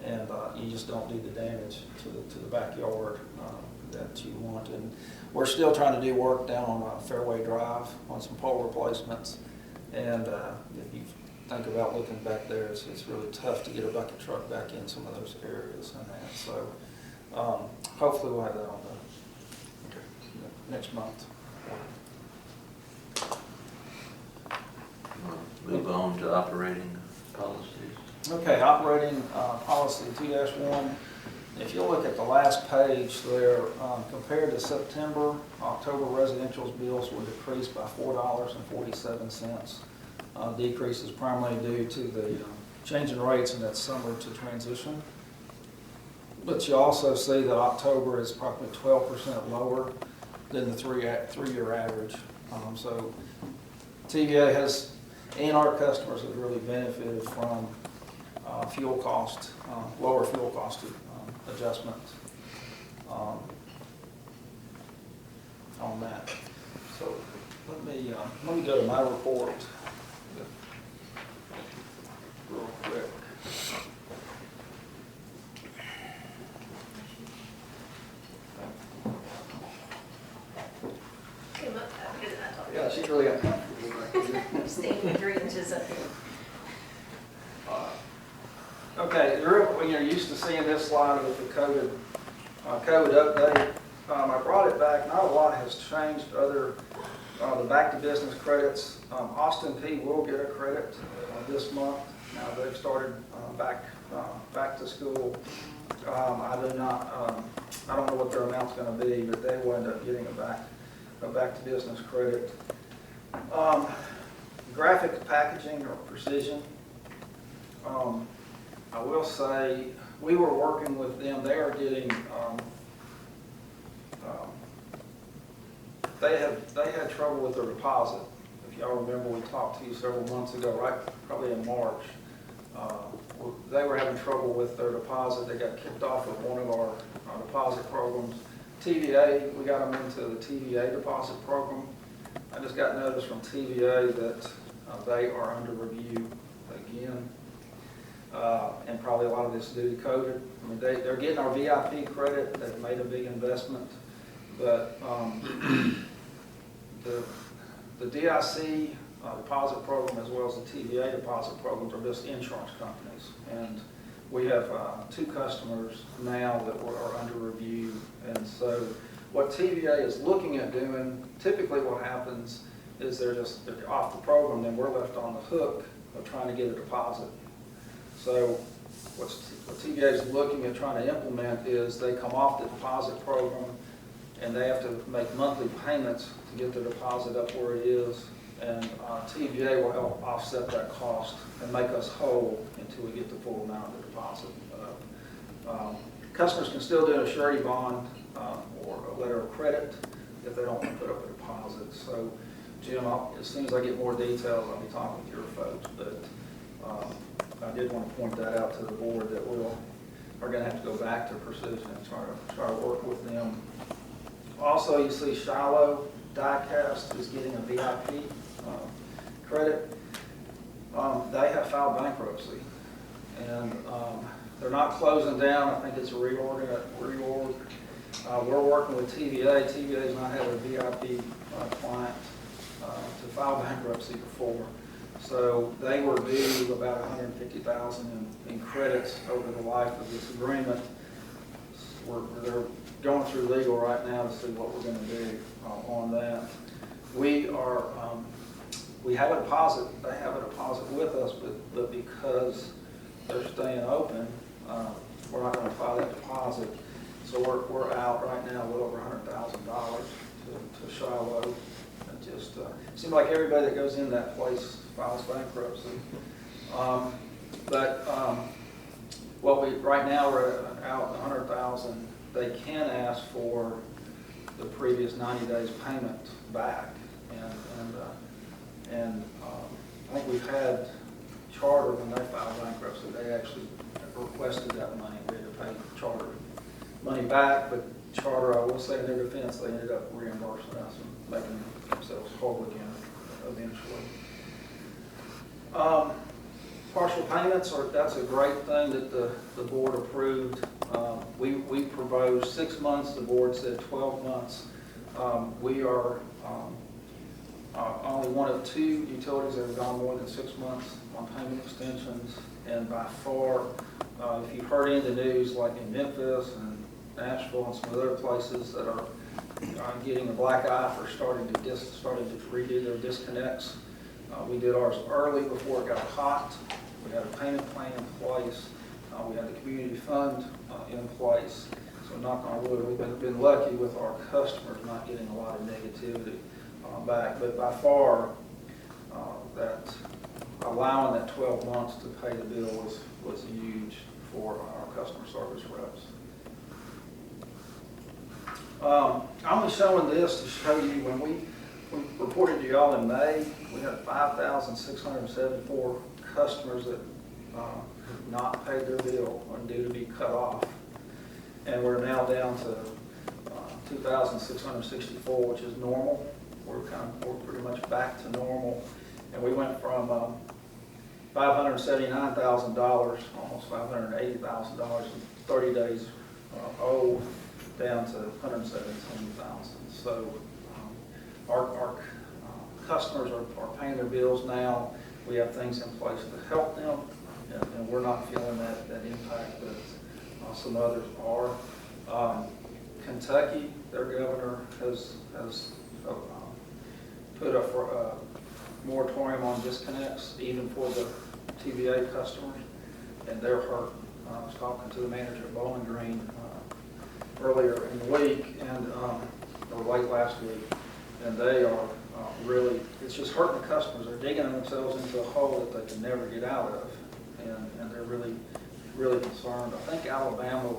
and you just don't do the damage to the backyard that you want. And we're still trying to do work down on Fairway Drive on some pole replacements. And if you think about looking back there, it's really tough to get a bucket truck back in some of those areas and that. So hopefully we'll have that on the next month. Move on to operating policies. Okay, operating policy 2-1. If you look at the last page there, compared to September, October residential's bills were decreased by $4.47. Decrease is primarily due to the change in rates in that summer to transition. But you also see that October is probably 12% lower than the three-year average. So TVA has, and our customers have really benefited from fuel cost, lower fuel cost adjustments on that. So let me go to my report real quick. Yeah, she's really uncomfortable back here. Standing 3 inches up. Okay, you're used to seeing this slide with the COVID update. I brought it back. Not a lot has changed other the back to business credits. Austin P will get a credit this month. Now they've started back to school. I don't know what their amount's going to be, but they will end up getting a back to business credit. Graphic packaging or precision. I will say we were working with them. They are getting they had trouble with their deposit. If y'all remember, we talked to you several months ago, right? Probably in March. They were having trouble with their deposit. They got kicked off of one of our deposit programs. TVA, we got them into the TVA deposit program. I just got notice from TVA that they are under review again. And probably a lot of this is due to COVID. I mean, they're getting our VIP credit. They've made a big investment. But the DIC deposit program as well as the TVA deposit programs are just insurance companies. And we have 2 customers now that are under review. And so what TVA is looking at doing, typically what happens is they're off the program, then we're left on the hook of trying to get a deposit. So what TVA is looking at trying to implement is they come off the deposit program and they have to make monthly payments to get the deposit up where it is. And TVA will help offset that cost and make us whole until we get the full amount of the deposit. Customers can still do a surety bond or a letter of credit if they don't want to put up a deposit. So, Jim, as soon as I get more details, I'll be talking with your folks. But I did want to point that out to the board that are going to have to go back to Precision and try to work with them. Also, you see Shiloh Diecast is getting a VIP credit. They have filed bankruptcy, and they're not closing down. I think it's a reorg. We're working with TVA. TVA's not had a VIP client to file bankruptcy before. So they were due about $150,000 in credits over the life of this agreement. They're going through legal right now to see what we're going to do on that. We are we have a deposit, they have a deposit with us, but because they're staying open, we're not gonna file that deposit. So we're out right now a little over $100,000 to Shiloh. And just, it seems like everybody that goes in that place files bankruptcy. Right now we're out $100,000. They can ask for the previous 90 days payment back. And I think we've had Charter, when they filed bankruptcy, they actually requested that money. We had to pay Charter money back, but Charter, I will say in their defense, they ended up reimbursing us and making themselves whole again eventually. Partial payments that's a great thing that the board approved. We proposed 6 months, the board said 12 months. We are only one of 2 utilities that have gone more than 6 months on payment extensions, and by far, if you've heard in the news, like in Memphis and Nashville and some other places that are getting a black eye for starting to redo their disconnects. We did ours early before it got hot. We had a payment plan in place. We had the community fund in place. So knock on wood, we've been lucky with our customers not getting a lot of negativity back. But by far, that allowing that 12 months to pay the bill was huge for our customer service reps. I'm only showing this to show you when we reported to y'all in May, we had 5,674 customers that have not paid their bill or due to be cut off. And we're now down to 2,664, which is normal. We're pretty much back to normal. And we went from $579,000, almost $580,000 in 30 days old, down to 117,000. So our customers are paying their bills now. We have things in place to help them, and we're not feeling that impact that some others are. Kentucky, their governor has put a moratorium on disconnects, even for the TVA customers, and they're hurt. I was talking to the manager at Bowling Green earlier in the week, or late last week, and they are really, it's just hurting the customers. They're digging themselves into a hole that they can never get out of, and they're really, really concerned. I think Alabama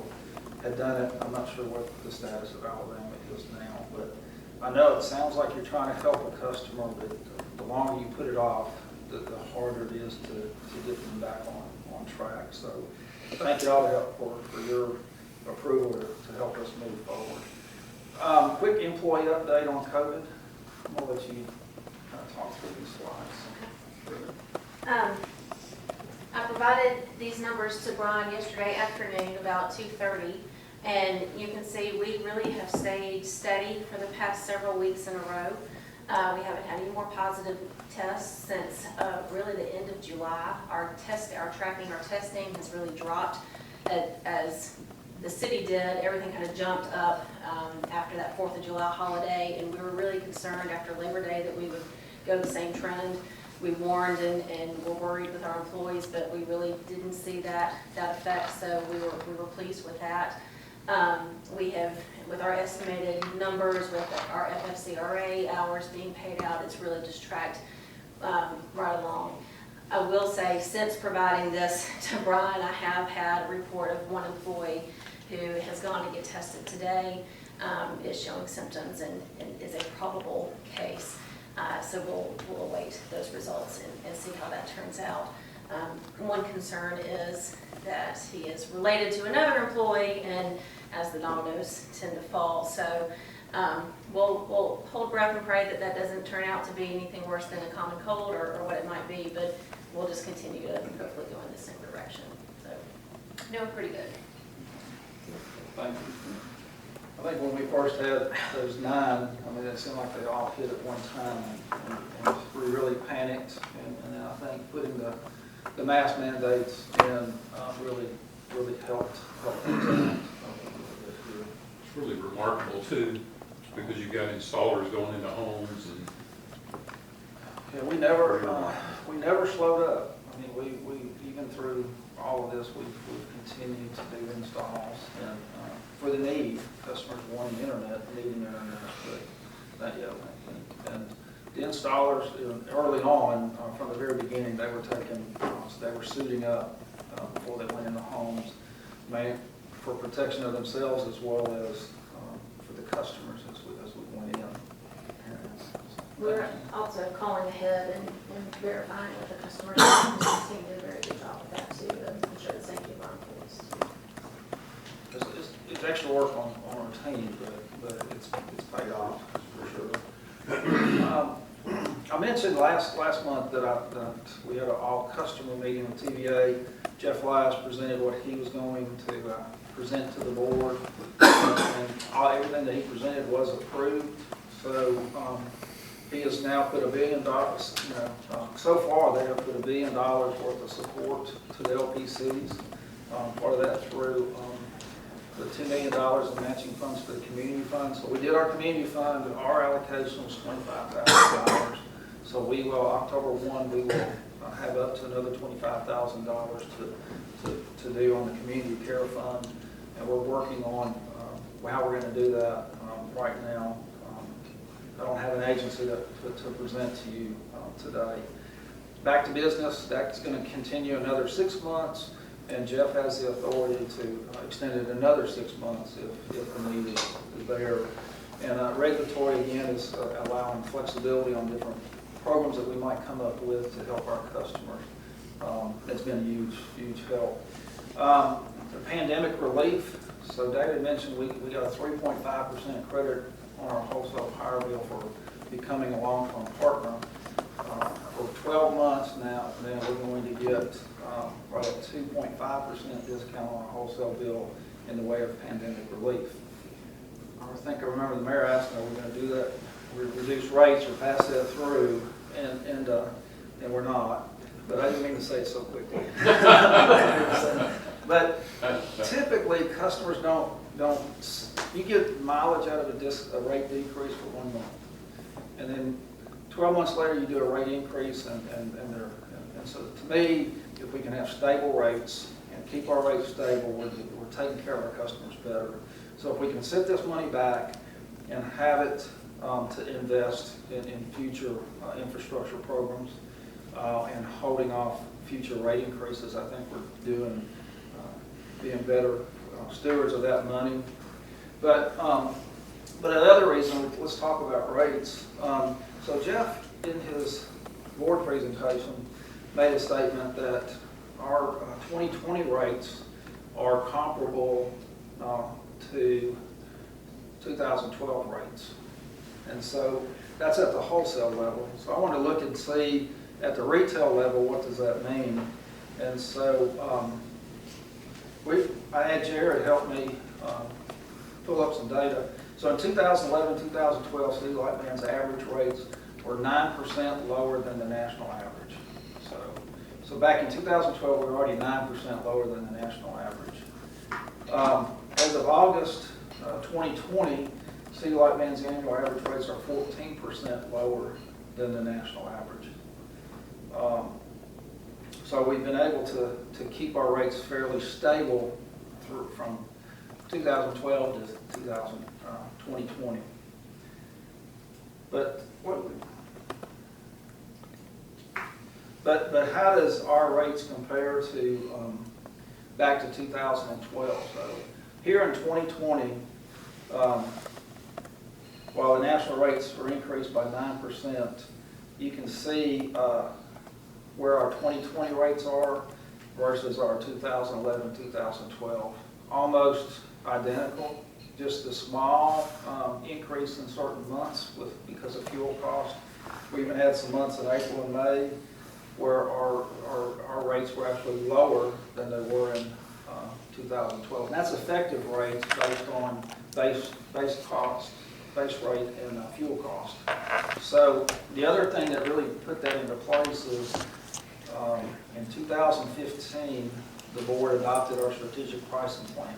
had done it. I'm not sure what the status of Alabama is now, but I know it sounds like you're trying to help a customer, but the longer you put it off, the harder it is to get them back on track. So thank you all for your approval to help us move forward. Quick employee update on COVID. I'm going to let you kind of talk through these slides. I provided these numbers to Brian yesterday afternoon about 2:30, and you can see we really have stayed steady for the past several weeks in a row. We haven't had any more positive tests since really the end of July. Our tracking, our testing has really dropped as the city did. Everything kind of jumped up after that 4th of July holiday, and we were really concerned after Labor Day that we would go the same trend. We warned and were worried with our employees, but we really didn't see that effect, so we were pleased with that. We have, with our estimated numbers, with our FFCRA hours being paid out, it's really just tracked right along. I will say, since providing this to Brian, I have had a report of one employee who has gone to get tested today, is showing symptoms and is a probable case. So we'll await those results and see how that turns out. One concern is that he is related to another employee, and as the dominoes tend to fall. So we'll hold breath and pray that doesn't turn out to be anything worse than a common cold or what it might be, but we'll just continue to hopefully go in the same direction. So doing pretty good. Thank you. I think when we first had those 9, I mean, it seemed like they all hit at one time, and we really panicked. And then I think putting the mask mandates in really helped things out. It's really remarkable too, because you've got installers going into homes and Yeah, we never slowed up. I mean, we even through all of this, we've continued to do installs and for the need, customers wanting internet, needing internet, but not yet. And the installers, early on, from the very beginning, they were suiting up before they went into homes, for protection of themselves as well as for the customers as we went in. We're also calling ahead and verifying with the customers. The team did a very good job with that too, and ensure the safety of our employees. It's extra work on our team, but it's paid off for sure. I mentioned last month that we had an all-customer meeting with TVA. Jeff Lyles presented what he was going to present to the board, and everything that he presented was approved. So he has now put $1 billion, so far they have put $1 billion worth of support to the LPCs. Part of that through the $2 million in matching funds for the community fund. So we did our community fund, our allocation was $25,000. So we will, October 1, we will have up to another $25,000 to do on the community care fund. And we're working on how we're going to do that right now. I don't have an agency to present to you today. Back to business, that's going to continue another 6 months, and Jeff has the authority to extend it another 6 months if the need is there. And regulatory, again, is allowing flexibility on different programs that we might come up with to help our customers. That's been a huge help. The pandemic relief, so David mentioned we got a 3.5% credit on our wholesale power bill for becoming a long-term partner. For 12 months now, then we're going to get right at 2.5% discount on our wholesale bill in the way of pandemic relief. I remember the mayor asking, are we going to do that? We reduce rates or pass that through, and we're not. But I didn't mean to say it so quickly. But typically, customers don't. You get mileage out of a rate decrease for 1 month, and then 12 months later you do a rate increase, and so to me, if we can have stable rates and keep our rates stable, we're taking care of our customers better. So if we can sit this money back and have it to invest in future infrastructure programs and holding off future rate increases, I think we're being better stewards of that money. But another reason, let's talk about rates. So Jeff, in his board presentation, made a statement that our 2020 rates are comparable to 2012 rates. And so that's at the wholesale level. So I want to look and see at the retail level, what does that mean? And so I had Jared help me pull up some data. So in 2011, 2012, CDE Lightband's average rates were 9% lower than the national average. So back in 2012, we were already 9% lower than the national average. As of August 2020, CDE Lightband's annual average rates are 14% lower than the national average. So we've been able to keep our rates fairly stable from 2012 to 2020. But how does our rates compare to back to 2012? So here in 2020, while the national rates were increased by 9%, you can see where our 2020 rates are versus our 2011, 2012. Almost identical, just a small increase in certain months because of fuel cost. We even had some months in April and May where our rates were actually lower than they were in 2012. And that's effective rates based on base rate and fuel cost. So the other thing that really put that into place is in 2015, the board adopted our strategic pricing plan.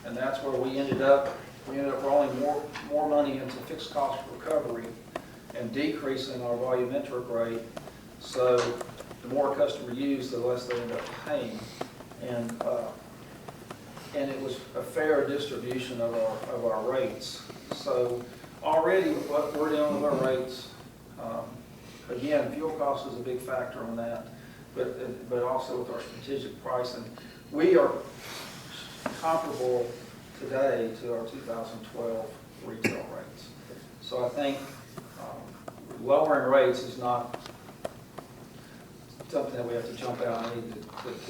And that's where we ended up rolling more money into fixed cost recovery and decreasing our volumetric rate. So the more a customer use, the less they end up paying. And it was a fair distribution of our rates. So already with what we're doing with our rates, again, fuel cost is a big factor on that, but also with our strategic pricing. We are comparable today to our 2012 retail rates. So I think lowering rates is not something that we have to jump out and need to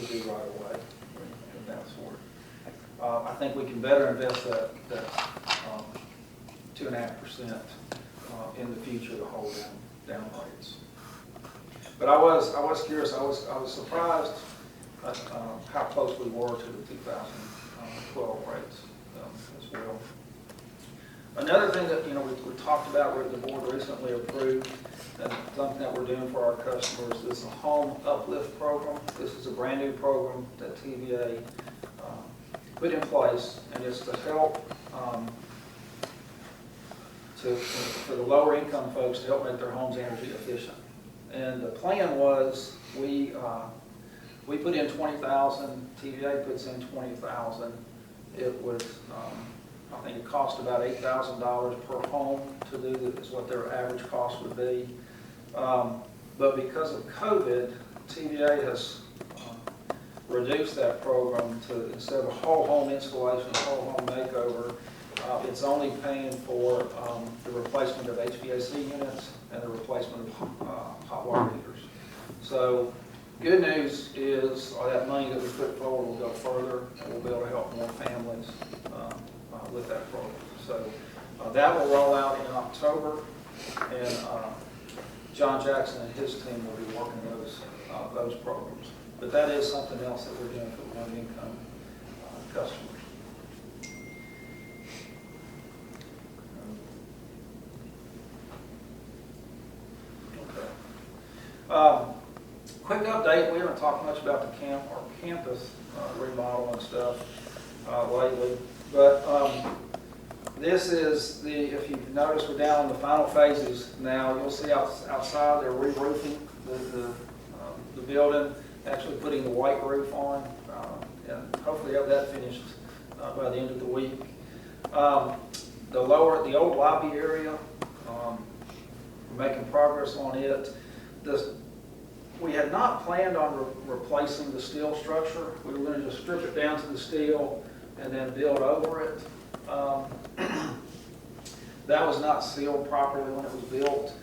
do right away of that sort. I think we can better invest that 2.5% in the future to hold down rates. But I was curious. I was surprised at how close we were to the 2012 rates as well. Another thing that we talked about, where the board recently approved, and something that we're doing for our customers, is a home Uplift program. This is a brand new program that TVA put in place, and it's to help for the lower income folks to help make their homes energy efficient. And the plan was we put in $20,000, TVA puts in $20,000. It was I think it cost about $8,000 per home to do that, is what their average cost would be. But because of COVID, TVA has reduced that program to, instead of a whole home installation, a whole home makeover, it's only paying for the replacement of HVAC units and the replacement of hot water heaters. So good news is that money that we put forward will go further, and we'll be able to help more families with that program. So that will roll out in October, and John Jackson and his team will be working those programs. But that is something else that we're doing for the low-income customers. Okay. Quick update. We haven't talked much about the campus remodel and stuff lately, but this is if you've noticed, we're down in the final phases now. You'll see outside they're re-roofing the building, actually putting the white roof on, and hopefully have that finished by the end of the week. The old lobby area, we're making progress on it. We had not planned on replacing the steel structure. We were going to just strip it down to the steel and then build over it. That was not sealed properly when it was built,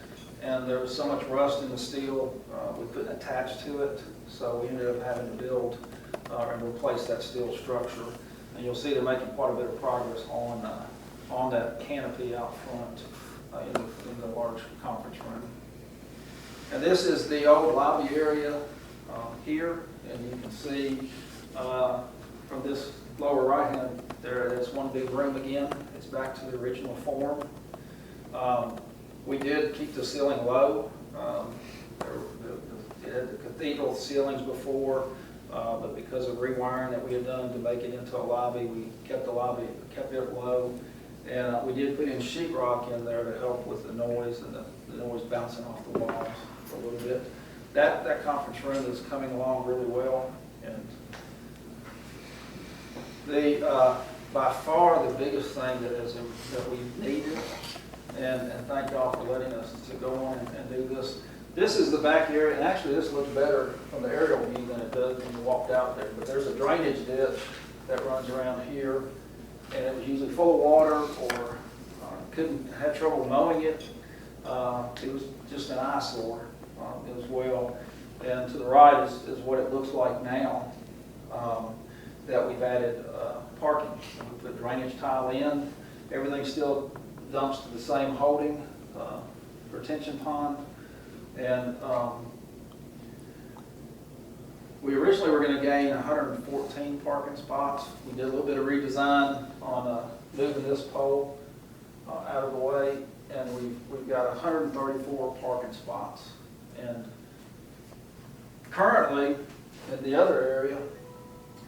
and there was so much rust in the steel we couldn't attach to it, so we ended up having to build and replace that steel structure. And you'll see they're making quite a bit of progress on that canopy out front in the large conference room. And this is the old lobby area here, and you can see from this lower right hand there, that's one big room again. It's back to the original form. We did keep the ceiling low. It had the cathedral ceilings before, but because of rewiring that we had done to make it into a lobby, we kept it low. And we did put in sheetrock in there to help with the noise and the noise bouncing off the walls a little bit. That conference room is coming along really well, and by far the biggest thing that we needed, and thank y'all for letting us to go on and do this. This is the back area, and actually this looks better from the aerial view than it does when you walked out there. But there's a drainage ditch that runs around here, and it was usually full of water, or had trouble mowing it. It was just an eyesore as well. And to the right is what it looks like now that we've added parking. We put drainage tile in. Everything still dumps to the same holding retention pond. And we originally were going to gain 114 parking spots. We did a little bit of redesign on moving this pole out of the way, and we've got 134 parking spots. And currently, in the other area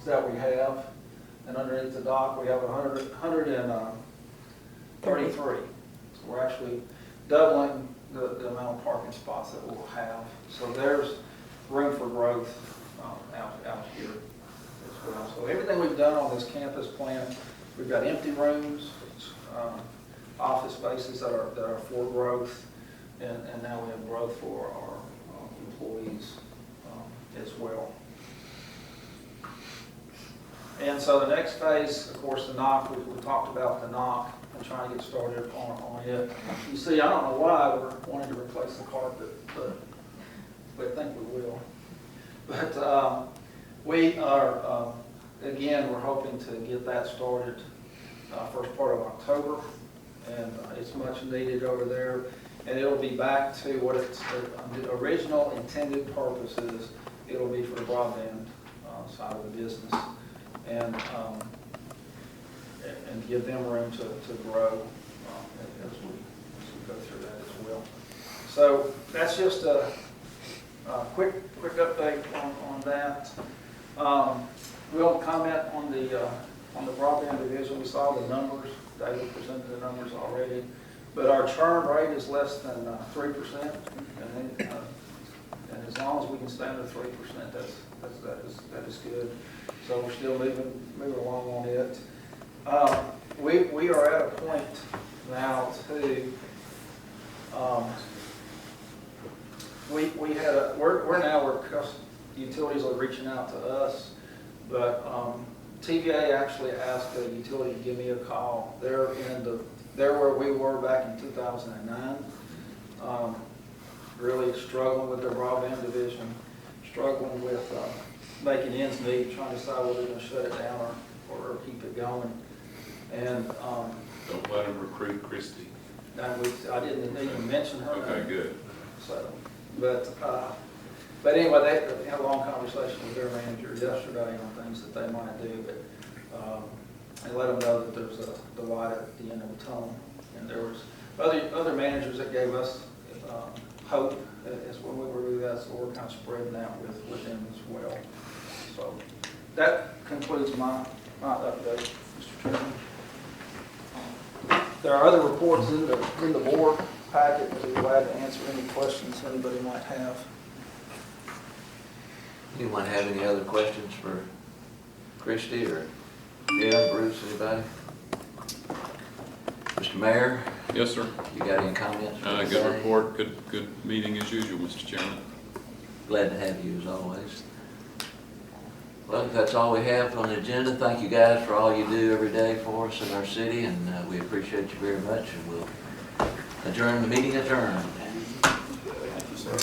that we have, and underneath the dock, we have 133. So we're actually doubling the amount of parking spots that we'll have. So there's room for growth out here as well. So everything we've done on this campus plan, we've got empty rooms, office spaces that are for growth, and now we have growth for our employees as well. And so the next phase, of course, the knock, we talked about the knock and trying to get started on it. You see, I don't know why we're wanting to replace the carpet, but I think we will. But we are, again, we're hoping to get that started first part of October, and it's much needed over there. And it'll be back to what its the original intended purpose is. It'll be for the broadband side of the business, and give them room to grow as we go through that as well. So that's just a quick update on that. We'll comment on the broadband division. We saw the numbers. David presented the numbers already, but our churn rate is less than 3%, and as long as we can stay under 3%, that is good. So we're still moving along on it. We are at a point now to where utilities are reaching out to us, but TVA actually asked the utility to give me a call. They're where we were back in 2009, really struggling with their broadband division, struggling with making ends meet, trying to decide whether they're going to shut it down or keep it going. And Don't let them recruit Christie. I didn't even mention her. Okay, good. So, but anyway, they had a long conversation with their manager yesterday on things that they might do, but and let them know that there's the light at the end of the tunnel. And there was other managers that gave us hope as when we were doing that, so we're kind of spreading that with them as well. So that concludes my update, Mr. Chairman. There are other reports in the board packet. I'd be glad to answer any questions anybody might have. Anyone have any other questions for Christie or Jim, Bruce, anybody? Mr. Mayor? Yes, sir. You got any comments? Good report. Good meeting as usual, Mr. Chairman. Glad to have you as always. Well, that's all we have on the agenda. Thank you guys for all you do every day for us in our city, and we appreciate you very much, and we'll adjourn the meeting adjourned. Thank you, sir.